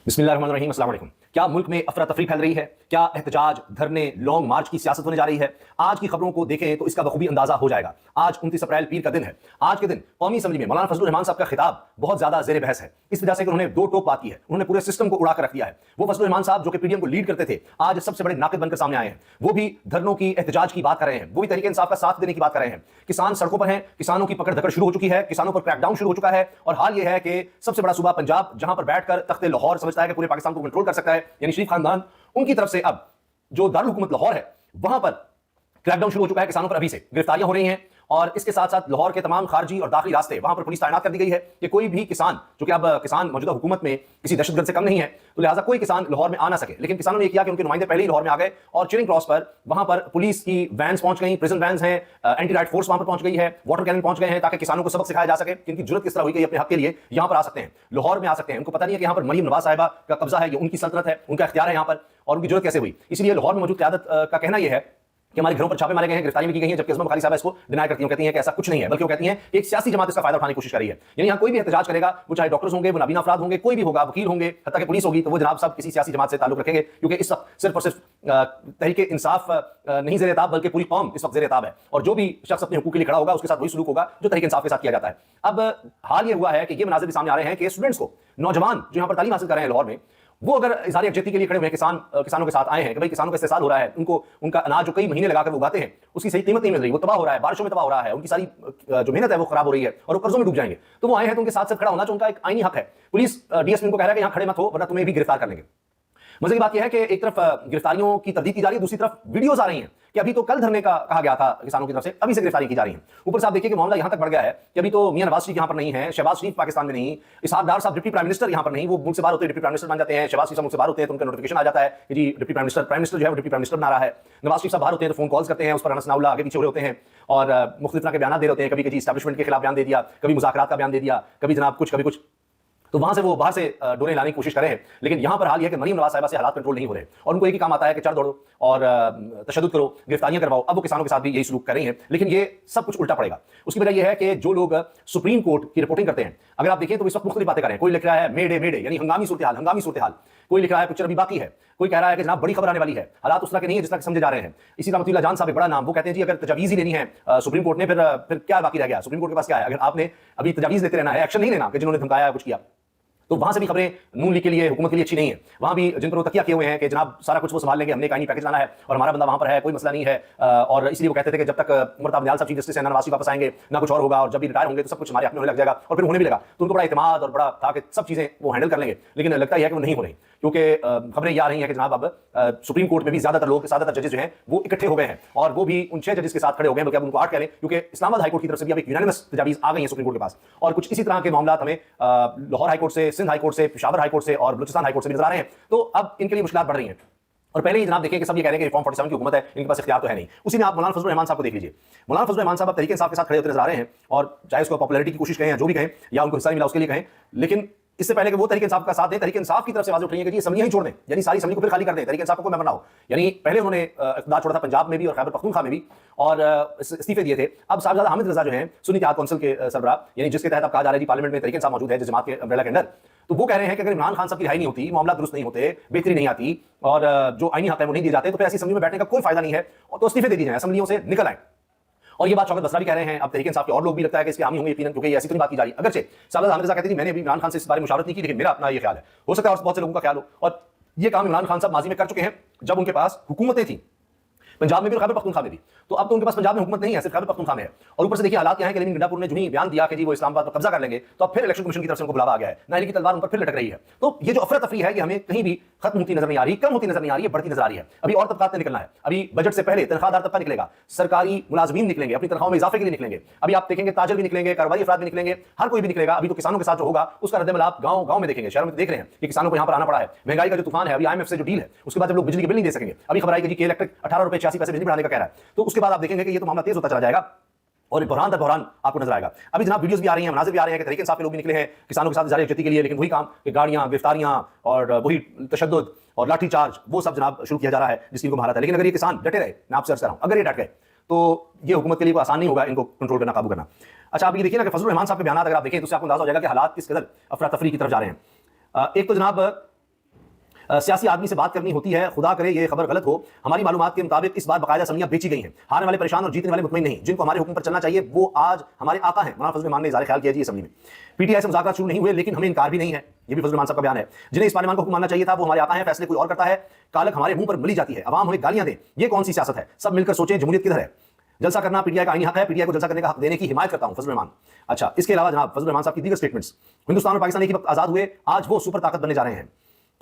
बिस्मिल्लाहिर्रहमानिर्रहीम, अस्सलाम वालेकुम। क्या मुल्क में अफरा तफरी फैल रही है? क्या एहतजाज, धरने, लॉन्ग मार्च की सियासत होने जा रही है? आज की खबरों को देखें तो इसका बखूबी अंदाजा हो जाएगा। आज 29 अप्रैल पीर का दिन है। आज के दिन कौमी असम्बली में मौलाना फजलुर रहमान साहब का खिताब बहुत ज्यादा जेर बहस है, इस वजह से कि उन्होंने दो टोक बात की है। उन्होंने पूरे सिस्टम को उड़ा कर रख दिया है। वो फजलुर रहमान साहब जो कि पीडीएम को लीड करते थे, आज सबसे बड़े नाक़िद बनकर सामने आए हैं। वो भी धरनों की, एहतजाज की बात कर रहे हैं। वो भी तहरीक इंसाफ का साथ देने की बात कर रहे हैं। किसान सड़कों पर हैं, किसानों की पकड़ धकड़ शुरू हो चुकी है, किसानों पर क्रैकडाउन शुरू हो चुका है। और हाल यह है कि सबसे बड़ा सूबा पंजाब, जहां पर बैठकर तख्ते लाहौर समझता है कि पूरे पाकिस्तान को कंट्रोल कर सकता है, यानी शरीफ खानदान, उनकी तरफ से अब जो दारुल हुकूमत लाहौर है वहां पर क्रैकडाउन शुरू हो चुका है। किसानों पर अभी से गिरफ्तारियां हो रही हैं और इसके साथ साथ लाहौर के तमाम खारजी और दाखिली रास्ते वहां पर पुलिस तैनात कर दी गई है कि कोई भी किसान, जो कि अब किसान मौजूदा हुकूमत में किसी दहशतगर्द से कम नहीं है, तो लिहाजा कोई किसान लाहौर में आ ना सके। लेकिन किसानों ने किया कि उनके नुमाइंदे पहले ही लाहौर में आ गए और चेरिंग क्रॉस पर वहां पर पुलिस की वैन्स पहुंच गई, प्रिजन वैन्स हैं, एंटी राइट फोर्स वहां पर पहुंच गई है, वाटर कैनन पहुंच गए हैं, ताकि किसानों को सबक सिखाया जा सके कि इनकी जरूरत किस तरह हुई कि अपने हक के लिए यहां पर आ सकते हैं, लाहौर में आ सकते हैं। उनको पता नहीं है कि यहां पर मरियम नवाज साहिबा का कब्जा है, ये उनकी सल्तनत है, उनका इख्तियार है यहां पर, और उनकी जरूरत कैसे हुई। इसलिए लाहौर में मौजूद क़यादत का कहना यह है कि हमारे घरों पर छापे मारे गए हैं, गिरफ्तारी भी की गई है, जबकि अज़मा बुखारी साहब इसको डिनाई करती हैं, कहती हैं कि ऐसा कुछ नहीं है, बल्कि वो कहती हैं कि एक सियासी जमात इसका फायदा उठाने की कोशिश कर रही है। यानी यहाँ कोई भी एहतजाज करेगा, वो चाहे डॉक्टर्स होंगे, वो नाबीना अफराद होंगे, कोई भी होगा, वकील होंगे, हत्ता कि पुलिस होगी, तो वो जनाब सब किसी सियासी जमात से ताल्लुक रखेंगे, क्योंकि इस वक्त सिर्फ और सिर्फ तहरीक इंसाफ नहीं ज़ेर एताब, बल्कि पूरी कौम इस वक्त ज़ेर एताब है। और जो भी शख्स अपने हुकूक के लिए खड़ा होगा, उसके साथ वही सलूक होगा जो तहरीक इंसाफ के साथ किया जाता है। अब हाल ये हुआ है कि ये मनाज़िर भी सामने आ रहे हैं कि स्टूडेंट्स को, नौजवान जो यहाँ पर तालीम हासिल कर रहे हैं लाहौर में, वो अगर इज़हार यकजहती के लिए खड़े हुए किसानों के साथ आए हैं कि भाई किसानों का इस्तेसाल हो रहा है, उनको उनका अनाज जो कई महीने लगाकर वो उगाते हैं उसकी सही कीमत नहीं मिल रही, वो तबाह हो रहा है, बारिशों में तबाह हो रहा है, उनकी सारी जो मेहनत है वो खराब हो रही है और वो कर्जों में डूब जाएंगे, तो वो आए हैं तो उनके साथ साथ खड़ा होना, जो उनका एक आईनी हक है। पुलिस डीएसपी उनको कह रहा है कि यहाँ खड़े मत हो वरना तुम्हें भी गिरफ्तार कर लेंगे। मजे की बात यह है कि एक तरफ गिरफ्तारियों की तरदीद की जा रही है, दूसरी तरफ वीडियोस आ रही हैं कि अभी तो कल धरने का कहा गया था किसानों की तरफ से, अभी से गिरफ्तारी की जा रही है। ऊपर से आप देखिए कि मामला यहां तक बढ़ गया है कि अभी तो मियां नवाज शरीफ यहां पर नहीं है, शहबाज शरीफ पाकिस्तान में नहीं, इसहाक डार साहब डिप्टी प्राइम मिनिस्टर यहां पर नहीं, वो मुल्क से बाहर होते हैं, डिप्टी प्राइम मिनिस्टर बन जाते हैं। शहबाज शरीफ साहब मुल्क से बाहर होते हैं तो उनका नोटिफिकेशन आ जाता है कि जी डिप्टी प्राइम मिनिस्टर जो है वो डिप्टी प्राइम मिनिस्टर बना रहा है। नवाज शरीफ साहब बाहर होते हैं तो फोन कॉल्स करते हैं, उस पर अनसनाउल्लाह आगे पीछे हो रहे होते हैं और मुख्तलिफ तरह के बयान दे रहे होते हैं, कभी कि एस्टैब्लिशमेंट के खिलाफ बयान दे दिया, कभी मुज़ाकरात का बयान दे दिया, कभी जनाब कुछ, कभी कुछ, तो वहां से वो बाहर से डोरे लाने की कोशिश कर रहे हैं। लेकिन यहां पर हाल यह है कि मरियम नवाज साहिबा से हालात कंट्रोल नहीं हो रहे और उनको एक ही काम आता है कि चढ़ दौड़ो और तशद्दुद करो, गिरफ्तारियां करवाओ। अब वो किसानों के साथ भी यही सलूक कर रही हैं, लेकिन ये सब कुछ उल्टा पड़ेगा। उसकी वजह यह है कि जो लोग सुप्रीम कोर्ट की रिपोर्टिंग करते हैं, अगर आप देखें तो इस वक्त मुख्तलिफ बातें करें। कोई लिख रहा है मेडे यानी हंगामी सूरत हाल, कोई लिख रहा है पिक्चर अभी बाकी है, कोई कह रहा है कि जनाब बड़ी खबर आने वाली है, हालात उस तरह के नहीं है जिस तरह समझे जा रहे हैं। इसी रहमतुल्लाह जान साहब एक बड़ा नाम, वो कहते हैं जी अगर तजावीज़ ही लेनी है सुप्रीम कोर्ट ने, फिर क्या बाकी रह गया? सुप्रीम कोर्ट के पास क्या है? अगर आपने अभी तजावीज़ लेते रहना है, एक्शन नहीं लेना कि जिन्होंने धमकाया कुछ किया, तो वहां से भी खबरें नून लीग के लिए, हुकूमत के लिए अच्छी नहीं है। वहां भी जिन पर वो तकिया किए हुए हैं कि जनाब सारा कुछ वो संभाल लेंगे, हमने एक आईनी पैकेज लाना है और हमारा बंदा वहां पर है, कोई मसला नहीं है, और इसलिए वो कहते थे कि जब तक उमर अब्दुल नियाज़ साहब चीफ जस्टिस है, ना नवाज शरीफ वापस आएंगे ना कुछ और होगा, और जब भी रिटायर होंगे तो सब कुछ हमारे हक में होने लग जाएगा, और फिर होने भी लगा। तो उनको बड़ा इत्मीनान और बड़ा था कि सब चीजें वो हैंडल कर लेंगे, लेकिन लगता है कि वो नहीं हो रही, क्योंकि खबरें ये आ रही हैं कि जनाब अब सुप्रीम कोर्ट में भी ज्यादातर जजेस जो हैं वो इकट्ठे हो गए हैं और वो भी उन 6 जजेस के साथ खड़े हो गए हैं, बल्कि अब उनको 8 कह लें, क्योंकि इस्लामाबाद हाईकोर्ट की तरफ से भी अब एक यूनानिमस तजावीज़ आ गई है सुप्रीम कोर्ट के पास। और कुछ इसी तरह के मामला हमें लाहौर हाईकोर्ट से, सिंध हाईकोर्ट से, पेशावर हाईकोर्ट से और बलूचिस्तान हाईकोर्ट से नजर आ रहे हैं। तो अब इनके लिए मुश्किलात बढ़ रही हैं। और पहले ही जनाब देखिए कि सब ये कह रहे हैं कि फॉर्म 47 की हुकूमत है, इनके पास इख्तियार तो है नहीं। उसी में आप मौलाना फजलुर रहमान साहब को देख लीजिए। मौलाना फजलुर रहमान साहब अब तहरीक इंसाफ के साथ खड़े होते नजर आ रहे हैं, और चाहे उसको पॉपुलैरिटी की कोशिश कहें या जो भी कहें, या उनको हिस्सा नहीं मिला उसके लिए कहें, लेकिन इससे पहले कि वो तहरीक इंसाफ का साथ दें, तहरीक इंसाफ की तरफ से आवाज़ उठ रही है कि जी असम्बलियां ही छोड़ दें, यानी सारी असम्बली को फिर खाली कर दें, तहरीक इंसाफ को मेंबर ना हो। यानी पहले उन्होंने इख्तियार छोड़ा था पंजाब में भी और खैबर पख्तूनख्वा में भी, और इस्तीफे दिए थे। अब साहबजादा हामिद रजा जो हैं सुन्नी इत्तेहाद कौंसिल के सरबराह, यानी जिसके तहत अब कहा जा रहा है जी पार्लियामेंट में तहरीक इंसाफ मौजूद है जिस जमात के अम्ब्रेला के अंदर, तो वो कह रहे हैं कि अगर इमरान खान साहब की रिहाई नहीं होती, मामला दुरुस्त नहीं होते, बेहतरी नहीं आती और जो आईनी हक है वो नहीं दिए जाते, तो फिर ऐसी असम्बली में बैठने का कोई फायदा नहीं है, और तो इस्तीफे दे दी जाए, असम्बलियों से निकल आए। और ये बात शौकत बसरा भी कह रहे हैं, अब तहरीक इंसाफ के और लोग भी लगता है कि इसके हामी होंगे यकीनन, क्योंकि ऐसी तो बात की जा रही है। अगरचे साहबजादा हामिद रजा कहते हैं मैंने अभी इमरान खान से इस बारे में मुशावरत नहीं की, लेकिन मेरा अपना ये ख्याल है, हो सकता है और बहुत से लोगों का ख्याल हो, और ये काम इमरान खान साहब माजी में कर चुके हैं जब उनके पास हुकूमतें थी, पंजाब में भी और खैबर पख्तूनख्वा में भी। तो अब तो उनके पास पंजाब में हुकूमत नहीं है, सिर्फ खैबर पख्तूनख्वा में है। और ऊपर से देखिए हालात क्या है कि लेकिन गंडापुर ने जो ही बयान दिया कि जी वो इस्लामाबाद पर कब्जा कर लेंगे, तो अब फिर इलेक्शन कमीशन की तरफ से उनको बुलावा आ गया है, नाइल की तलवार उन पर फिर लटक रही है। तो ये जो अफरा तफरी है, ये हमें कहीं भी खत्म होती नजर नहीं आ रही, कम होती नजर नहीं आ रही है, बढ़ती नजर आ रही है। अभी और तबकात ने निकलना है, अभी बजट से पहले तनख्वाहदार तबका निकलेगा, सरकारी मुलाजमीन निकलेंगे, अपनी तनख्वाहों में इजाफे के लिए निकलेंगे। अभी आप देखेंगे ताजर भी निकलेंगे, कारोबारी अफराद भी निकलेंगे, हर कोई भी निकलेगा। अभी तो किसानों के साथ जो होगा उसका रद्दमल आप गांव में देखेंगे, शहरों में देख रहे हैं कि किसानों को यहाँ पर आना पड़ा है। महंगाई का जो तूफान है, अभी IMF से जो डील है, उसके बाद जब लोग बिजली के बिल नहीं दे सकेंगे, अभी खबर आई कि इलेक्ट्रिक 18 रुपए 86 पैसे बिजली बढ़ाने का कह रहा है, तो उसके बाद आप देखेंगे कि ये तो मामला तेज होता चला जाएगा और बहरान दर बहरान आपको नजर आएगा। अभी जनाब वीडियोस भी आ रही हैं, मनाज़िर भी आ रहे हैं कि तहरीक इंसाफ के लोग भी निकले हैं किसानों के साथ इज़हार यकजहती के लिए, लेकिन वही काम कि गाड़ियां, गिरफ्तारियां और वही तशद्दुद और लाठी चार्ज, वो सब जनाब शुरू किया जा रहा है जिसकी इनको महारत है। लेकिन अगर ये किसान डटे रहे, मैं आपसे अर्ज कर रहा हूं, अगर ये डट गए तो ये हुकूमत के लिए आसान नहीं होगा इनको कंट्रोल करना, काबू करना। अच्छा, आप ये देखिए ना कि फजलुर रहमान साहब के बयान अगर आप देखें तो उससे आपको अंदाजा हो जाएगा कि हालात किस कदर अफरा तफरी की तरफ जा रहे हैं। एक तो जनाब सियासी आदमी से बात करनी होती है, खुदा करे ये खबर गलत हो। हमारी मालूमात के मुताबिक इस बार बाकायदा असम्बलियां बेची गई हैं। हारने वाले परेशान और जीतने वाले मुतमईन नहीं। जिनको हमारे हुक्म पर चलना चाहिए वो आज हमारे आका हैं। मौलाना फजल रहमान ने इज़हार ख्याल किया जी असम्बली में। पीटीआई से मुज़ाकरात शुरू नहीं हुए, लेकिन हमें इनकार भी नहीं है। ये भी फजल रहमान साहब का बयान है। जिन्हें इस पार्लियामान को हुक्म मानना चाहिए था वो हमारे आका हैं, फैसले कोई और करता है। कालक हमारे मुंह पर मली जाती है, अवाम हमें गालियां दे। ये कौन सी सियासत है? सब मिलकर सोचें जमहूरियत किधर है। जलसा करना पीटीआई का आईनी हक है, पीटीआई को जलसा करने का हक देने की हिमायत करता हूं, फजल रहमान। अच्छा, इसके अलावा जनाब फजल रहमान साहब की दीगर स्टेटमेंट्स, हिंदुस्तान और पाकिस्तान एक ही वक्त आजाद हुए, आज वो सुपर ताकत बनने जा रहे हैं।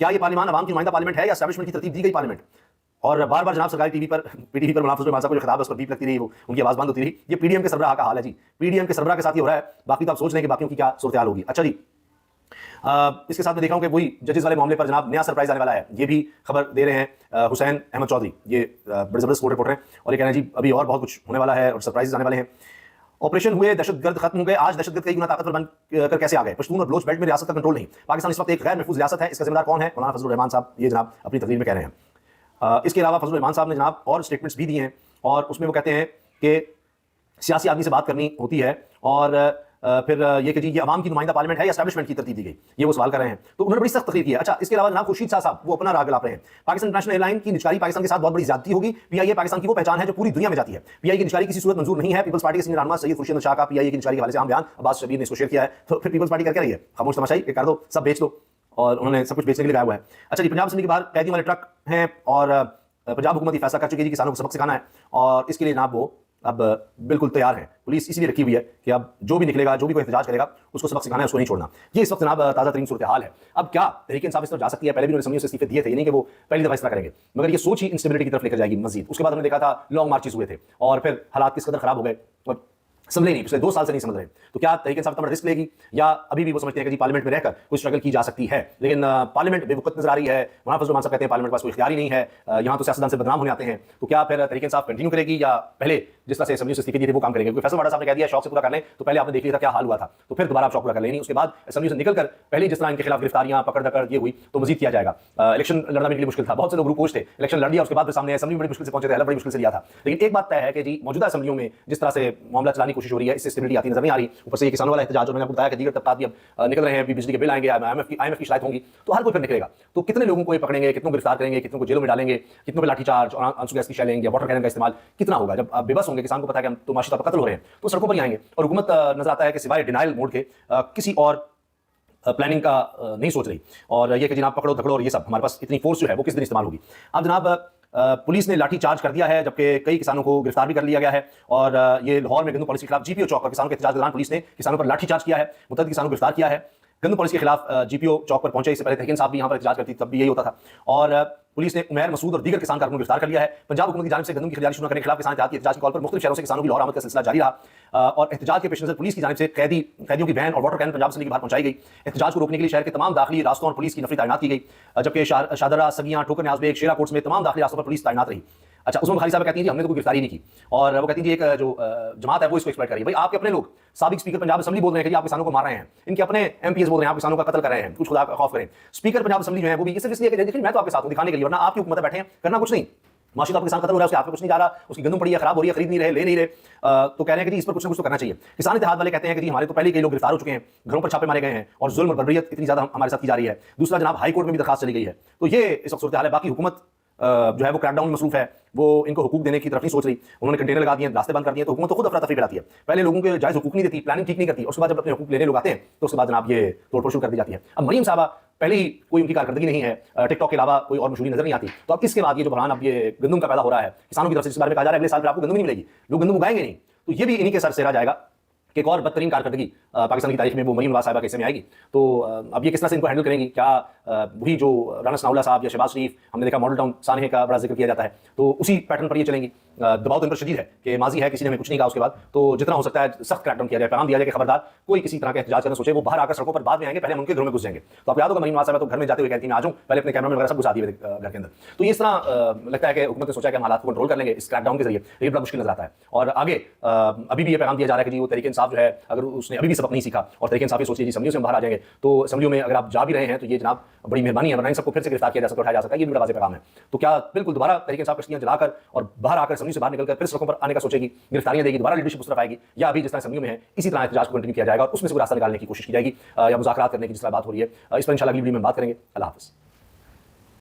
क्या ये पार्लियामान अवाम की नुमाइंदा पार्लियामेंट है या एस्टैब्लिशमेंट की तरतीब दी गई पार्लियामेंट? और बार बार जनाब सरकारी टीवी पर पीटीवी पर मौलाना फजल रहमान साहब को जो खिताब है उस पर बीप लगती रही, वो उनकी आवाज बंद होती रही। ये पीडीएम के सरबराह का हाल है जी, पीडीएम के सरबराह के साथ ही हो रहा है। बाकी तो आप सोच रहे हैं कि बाकियों की क्या सूरत हाल होगी। अच्छा जी, इसके साथ मैं देख रहा हूं कि वही जजेस वाले मामले पर जनाब नया सरप्राइज आने वाला है। ये भी खबर दे रहे हैं हुसैन अहमद चौधरी, ये बड़े जबरदस्त स्पोर्ट रिपोर्टर हैं, और ये कह रहे हैं जी अभी और बहुत कुछ होने वाला है और सरप्राइज आने वाले हैं। ऑपरेशन हुए, दहशतगर्द खत्म हो गए, आज दहशतगर्द कई गुना ताकतवर बनकर कैसे आ गए? पश्तून और बलोच बेल्ट में रियासत का कंट्रोल नहीं। पाकिस्तान इस वक्त एक गैर महफूज रियासत है, इसका जिम्मेदार कौन है? मौलाना फजल रहमान साहब, ये जनाब अपनी तकरीर में कह रहे हैं। इसके अलावा फजल रहमान साहब ने जनाब और स्टेटमेंट्स भी दिए हैं, और उसमें वो कहते हैं कि सियासी आदमी से बात करनी होती है, और फिर ये कि जी ये अवाम की नुमाइंदा पार्लियामेंट है या एस्टैब्लिशमेंट की तरतीब दी गई, ये वो सवाल कर रहे हैं। तो उन्होंने बड़ी सख्त तकरीर की है। अच्छा, इसके अलावा जनाब खुर्शीद शाह साहब वो अपना राग लाप रहे हैं। पाकिस्तान इंटरनेशनल एयरलाइन की निचकारी पाकिस्तान के साथ बहुत बड़ी ज्यादती होगी। पीआईए पाकिस्तान की वो पहचान है जो पूरी दुनिया में जाती है। पीआईए की निचकारी किसी सूरत मंजूर नहीं है। पीपल्स पार्टी के सीनियर रहनुमा सैयद खुर्शीद शाह का पीआईए की निचकारी के हवाले से आम बयान अब्बास शबीर ने इसको शेयर किया है। तो फिर पीपल्स पार्टी कर क्या रही है? खामोश तमाशाई कर दो, सब बेच दो, और उन्होंने सब कुछ बेचने के लिए लगाया हुआ है। अच्छा जी, पंजाब असेंबली के बाहर कैदियों वाले ट्रक हैं, और पंजाब हुकूमत फैसला कर चुकी है कि किसानों को सबक सिखाना है, और इसके लिए जनाब वो अब बिल्कुल तैयार है। पुलिस इसलिए रखी हुई है कि अब जो भी निकलेगा, जो भी कोई एहतजाज करेगा, उसको सबक सिखाना है, उसको नहीं छोड़ना। ये इस वक्त जनाब ताज़ा तरीन सूरत हाल है। अब क्या तहरीक इंसाफ इस तरफ जा सकती है? पहले भी उन्होंने असम्बलियों से इस्तीफे दिए थे, ये नहीं कि वो पहली दफा इस तरह करेंगे, मगर ये सोच ही इंस्टेबिलिटी की तरफ लेकर जाएगी मजीद। उसके बाद हमने देखा था लॉन्ग मार्चेस हुए थे, और फिर हालात किस कदर खराब हो गए, और समझ नहीं, पिछले 2 साल से नहीं समझ रहे। तो क्या तहरीक इंसाफ इतना रिस्क लेगी, या अभी भी वो समझते हैं कि जी पार्लियामेंट में रहकर कोई स्ट्रगल की जा सकती है? लेकिन पार्लियामेंट बेवकूफ नजर आ रही है। मौलाना फजल रहमान साहब कहते हैं पार्लियामेंट के पास कोई इख्तियार ही नहीं है, यहाँ तो सियासतदान से बदनाम होने आते हैं। तो क्या फिर तहरीक इंसाफ कंटिन्यू करेगी, या पहले जिस तरह से असम्बली से इस्तीफे दिए थे वो काम करेंगे? क्योंकि फैसल वाडा साहब ने कह दिया शौक से पूरा कर लें, तो पहले आपने देख लिया था क्या हाल हुआ था, तो फिर दोबारा आप शौक पूरा कर लें नहीं। उसके बाद असम्बली से निकलकर पहले जिस तरह इनके खिलाफ गिरफ्तारियां पकड़ दकड़ ये हुई, तो मजीद किया जाएगा। इलेक्शन लड़ना भी मुश्किल था, बहुत से लोग ग्रुप थे, इलेक्शन लड़ लिया, उसके बाद सामने असम्बली बड़ी मुश्किल से पहुंचे थे, बड़ी मुश्किल से लिया था। लेकिन एक बात तय है कि जी मौजूदा असम्बलियों में जिस तरह से मामला चलाने की कोशिश हो रही है, इससे स्टेबिलिटी आती नजर नहीं आ रही। ऊपर से ये किसानों वाला एहतजाज, और मैंने आपको बताया कि दीगर तबकात भी अब निकल रहे हैं, बिजली के बिल आएंगे, IMF की शिकायत होंगी, तो हर कोई फिर निकलेगा। तो कितने लोगों को ये पकड़ेंगे, कितनों को गिरफ्तार करेंगे, कितनों को जेलों में डालेंगे, कितनों पे लाठीचार्ज और आंसू गैस की शेलिंग या वाटर कैनन का इस्तेमाल कितना होगा? जब आप बेबस होंगे, किसान को पता है कि हम तो माशी तौर पर कत्ल हो रहे हैं, तो सड़कों पर ही आएंगे। और हुकूमत नजर आता है कि सिवाय डिनाइल मोड के किसी और प्लानिंग का नहीं सोच रही, और ये कि जनाब पकड़ो धकड़ो और ये सब, हमारे पास इतनी फोर्स जो है वो किस दिन इस्तेमाल होगी? अब जनाब पुलिस ने लाठी चार्ज कर दिया है, जबकि कई किसानों को गिरफ्तार भी कर लिया गया है। और ये लाहौर में गंदम पॉलिसी के खिलाफ जीपीओ चौक पर किसानों के एहतजाज के दौरान पुलिस ने किसानों पर लाठी चार्ज किया है, मुतअद्दिद किसानों को गिरफ्तार किया है। गंदम पॉलिसी के खिलाफ जीपीओ चौक पर पहुंचे, इससे पहले तहरीक इंसाफ भी यहाँ पर एहतजाज करती, तब भी यही होता था। और पुलिस ने उमैर मसूद और दीगर किसान कारकुनों को गिरफ्तार कर लिया है। पंजाब हुकूमत की जानिब से गंदम की खरीदारी शुरू करने के खिलाफ किसान एहतजाज की एहतजाज की कॉल पर मुख्तलिफ शहरों से किसानों की लाहौर आमद का सिलसिला जारी रहा, और एहतजाज के पेश नजर पुलिस की जानिब से कैदियों की वैन और वाटर कैन पंजाब असेंबली के बाहर पहुंचाई गई। एहतजाज को रोकने के लिए शहर के तमाम दाखिली रास्तों और पुलिस की नफरी तैनात की गई, जबकि शादरा, सगियां, ठोकर न्याज़बेग, शेरा कोर्ट्स में तमाम दाखिली रास्तों पर पुलिस तैनात रही। अच्छा, उसमें खाली साहब कहती हैं जी हमने तो कोई गिरफ्तारी नहीं की, और वो कहती हैं जी एक जो जमात है वो इसको एक्सप्लॉइट कर रही है। भाई आपके अपने लोग साबिक स्पीकर पंजाब असेंबली बोल रहे हैं कि आप किसानों को मार रहे हैं, इनके अपने एमपीएस बोल रहे हैं आप किसानों का कत्ल कर रहे हैं, कुछ खुदा का खौफ करें। स्पीकर पंजाब असेंबली जो है वो भी सिर्फ इसलिए कि देखिए मैं तो आपके साथ हूं दिखाने के लिए, वरना आपकी हुकूमत बैठे हैं करना कुछ नहीं। माशी तौर पर किसान कत्ल हो रहा है, उसके हाथ में कुछ नहीं जा रहा, उसकी गंदम पड़ी है, खराब हो रही है, खरीद नहीं रहे, ले नहीं रहे, तो कह रहे हैं कि जी इस पर कुछ ना कुछ तो करना चाहिए। किसान इत्तेहाद वाले कहते हैं कि जी हमारे तो पहले कई लोग गिरफ्तार हो चुके हैं, घरों पर छापे मारे गए हैं, और जुल्म और बर्बरियत इतनी ज्यादा हमारे साथ की जा रही है। दूसरा जनाब हाई कोर्ट में भी दरखास्त चली गई है, तो ये इस वक्त सूरत हाल है। बाकी हुकूमत जो है वो क्रैकडाउन में मसरूफ है, वो इनको हुकूक देने की तरफ नहीं सोच रही। उन्होंने कंटेनर लगा दिए, रास्ते बंद कर दिए, तो हुकूमत तो खुद अफरा तफरी कराती है। पहले लोगों के जायज हुकूक नहीं देती, प्लानिंग ठीक नहीं करती, उसके बाद जब अपने हुकूक लेने लोग आते हैं तो उसके बाद जनाब ये तोड़फोड़ शुरू कर दी जाती है। अब मरीम साहबा पहले ही कोई उनकी कारकर्दगी नहीं है, टिकटॉक के अलावा कोई और मशहूरी नजर नहीं आती, तो अब इसके बाद ये जो बहरान अब ये गंदम का पैदा हो रहा है किसानों की तरफ से, इस बारे में कहा जा रहा है अगले साल फिर आपको गंदम नहीं मिलेगी, लोग गंदम उगाएंगे नहीं, तो ये भी इन्हीं के सर से रह जाएगा कि एक और बदतरीन कारकर्दगी पाकिस्तान की तारीख में वो मरीम नवाज साहिबा के हिस्से में आएगी। तो अब ये किस तरह से इनको हैंडल करेंगी? क्या वही जो राना सनाउल्लाह साहब या शहबाज शरीफ, हमने देखा मॉडल टाउन सानहे का बड़ा जिक्र किया जाता है, तो उसी पैटर्न पर ये चलेंगी? दबाव तो इन पर शदीद है कि माजी है, किसी ने हमें कुछ नहीं कहा, उसके बाद तो जितना हो सकता है सख्त क्रैकडाउन किया जाए, पैगाम दिया जाए कि खबरदार कोई किसी तरह का एहतजाज करना सोचे वो बाहर आकर सड़कों पर बाद में आएंगे, पहले हम उनके घरों में घुस जाएंगे। तो आप याद होगा मरीम नवाज साहिबा तो घर में जाते हुए कहती मैं आ जाऊं, पहले अपने कैमरा वगैरह सब घुसा दिए घर के अंदर। तो इस तरह लगता है कि हुकूमत ने सोचा कि हम हालात को कंट्रोल कर लेंगे इस क्रैकडाउन के जरिए, ये बड़ा मुश्किल नजर आता है। और आगे अभी भी ये पैगाम दिया जा रहा है कि जी वो तहरीक इंसाफ जो है, अगर उसने अभी भी सबक नहीं सीखा और तहरीक इंसाफ सोचिए जी असम्बलियों से बाहर आ जाएंगे, तो असम्बलियों में अगर आप जा भी रहे हैं तो ये जनाब बड़ी मेहरबानी है, वरना इन सबको फिर से गिरफ्तार किया जा सकता है, उठाया जा सकता है, ये भी बड़ा वाज़ेह पैगाम है। तो क्या बिल्कुल दोबारा तहरीक इंसाफ कश्तियां जलाकर और बाहर आकर असम्बली से बाहर निकलकर फिर सड़कों पर आने का सोचेगी, गिरफ्तारियां देगी, दोबारा लीडरशिप उस तरफ आएगी, या अभी जिस तरह असम्बलियों में है इसी तरह एहतजाज को कंटिन्यू किया जाएगा और उसमें से रास्ता निकालने की कोशिश की जाएगी, या मुज़ाकरात करने की जिस तरह बात हो रही है, इस पर इंशाल्लाह अगली वीडियो में बात करेंगे। अल्लाह हाफ़िज़।